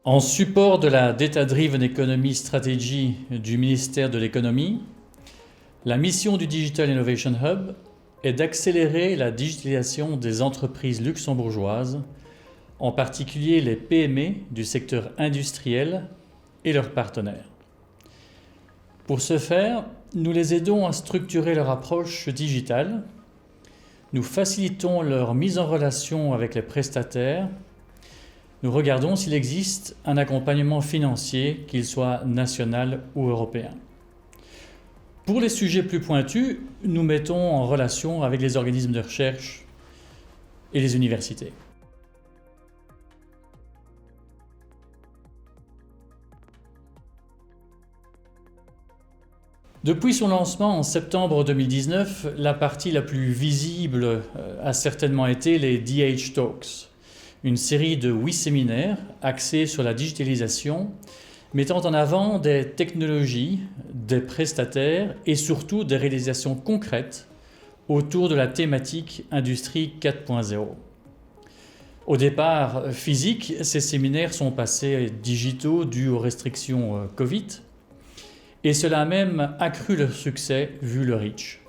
En support de la Data Driven Economy Strategy du ministère de l'Économie, la mission du Digital Innovation Hub est d'accélérer la digitalisation des entreprises luxembourgeoises, en particulier les PME du secteur industriel et leurs partenaires. Pour ce faire, nous les aidons à structurer leur approche digitale, nous facilitons leur mise en relation avec les prestataires, nous regardons s'il existe un accompagnement financier, qu'il soit national ou européen. Pour les sujets plus pointus, nous mettons en relation avec les organismes de recherche et les universités. Depuis son lancement en septembre 2019, la partie la plus visible a certainement été les DH Talks, une série de 8 séminaires axés sur la digitalisation, mettant en avant des technologies, des prestataires et surtout des réalisations concrètes autour de la thématique Industrie 4.0. Au départ physique, ces séminaires sont passés digitaux dus aux restrictions Covid, et cela a même accru leur succès vu le reach.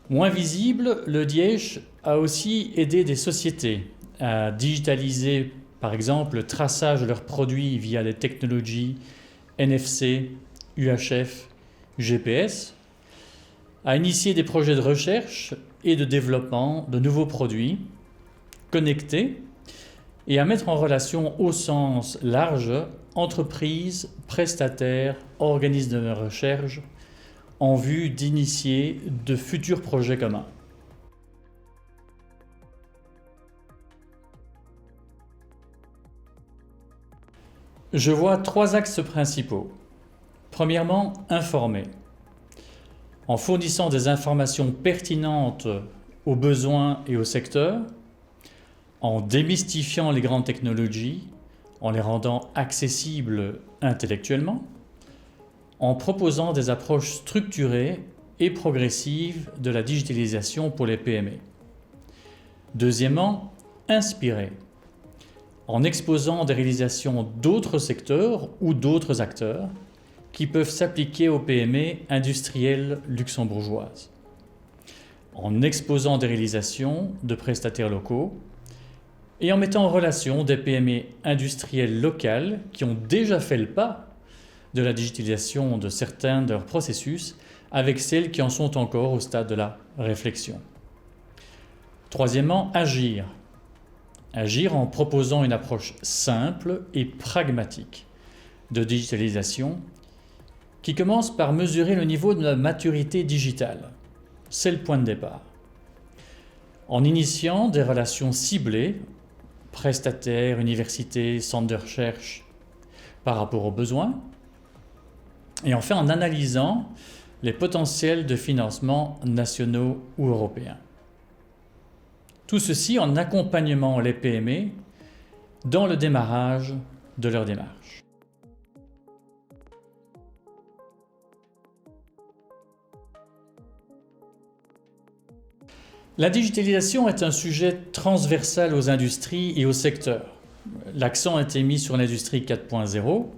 Moins visible, le DH a aussi aidé des sociétés à digitaliser par exemple le traçage de leurs produits via les technologies NFC, UHF, GPS, à initier des projets de recherche et de développement de nouveaux produits connectés et à mettre en relation au sens large entreprises, prestataires, organismes de recherche en vue d'initier de futurs projets communs. Je vois 3 axes principaux. Premièrement, informer. En fournissant des informations pertinentes aux besoins et au secteur, en démystifiant les grandes technologies, en les rendant accessibles intellectuellement, en proposant des approches structurées et progressives de la digitalisation pour les PME. Deuxièmement, inspirer, en exposant des réalisations d'autres secteurs ou d'autres acteurs qui peuvent s'appliquer aux PME industrielles luxembourgeoises, en exposant des réalisations de prestataires locaux et en mettant en relation des PME industrielles locales qui ont déjà fait le pas de la digitalisation de certains de leurs processus avec celles qui en sont encore au stade de la réflexion. Troisièmement, agir. Agir en proposant une approche simple et pragmatique de digitalisation qui commence par mesurer le niveau de la maturité digitale. C'est le point de départ. En initiant des relations ciblées, prestataires, universités, centres de recherche, par rapport aux besoins, et enfin en analysant les potentiels de financement nationaux ou européens. Tout ceci en accompagnement les PME dans le démarrage de leur démarche. La digitalisation est un sujet transversal aux industries et aux secteurs. L'accent a été mis sur l'industrie 4.0,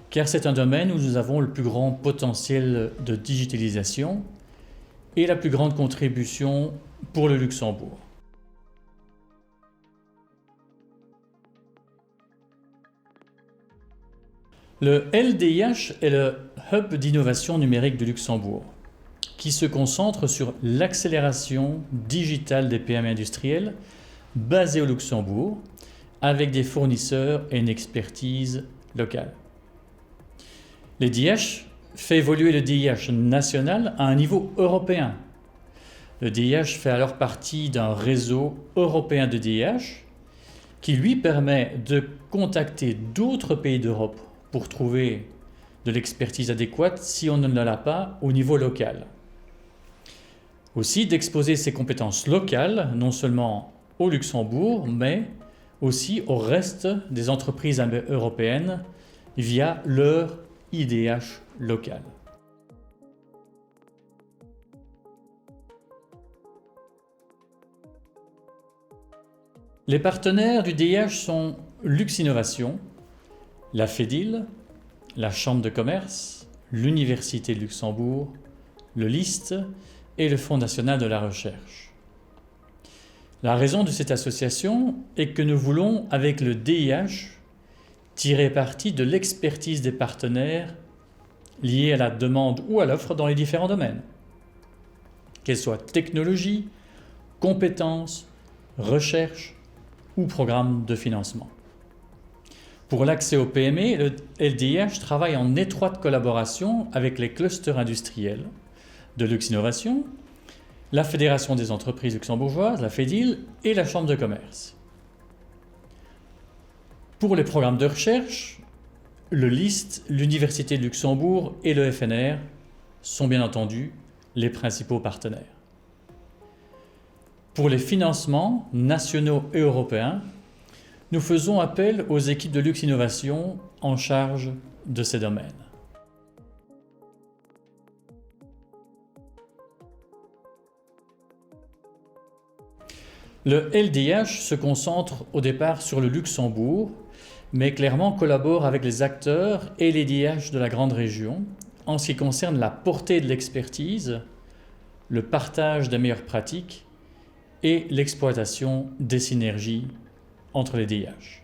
car c'est un domaine où nous avons le plus grand potentiel de digitalisation et la plus grande contribution pour le Luxembourg. Le LDIH est le Hub d'innovation numérique de Luxembourg, qui se concentre sur l'accélération digitale des PME industrielles basées au Luxembourg, avec des fournisseurs et une expertise locale. Le DIH fait évoluer le DIH national à un niveau européen. Le DIH fait alors partie d'un réseau européen de DIH qui lui permet de contacter d'autres pays d'Europe pour trouver de l'expertise adéquate si on ne l'a pas au niveau local. Aussi d'exposer ses compétences locales, non seulement au Luxembourg, mais aussi au reste des entreprises européennes via leur IDH local. Les partenaires du DIH sont Lux Innovation, la FEDIL, la Chambre de commerce, l'Université de Luxembourg, le LIST et le Fonds national de la recherche. La raison de cette association est que nous voulons, avec le DIH, tirer parti de l'expertise des partenaires liée à la demande ou à l'offre dans les différents domaines, qu'elles soient technologie, compétences, recherche ou programmes de financement. Pour l'accès aux PME, le LDIH travaille en étroite collaboration avec les clusters industriels de Luxinnovation, la Fédération des entreprises luxembourgeoises, la FEDIL, et la Chambre de commerce. Pour les programmes de recherche, le LIST, l'Université de Luxembourg et le FNR sont bien entendu les principaux partenaires. Pour les financements nationaux et européens, nous faisons appel aux équipes de Luxinnovation en charge de ces domaines. Le LDH se concentre au départ sur le Luxembourg, mais clairement collabore avec les acteurs et les DH de la grande région en ce qui concerne la portée de l'expertise, le partage des meilleures pratiques et l'exploitation des synergies entre les DH.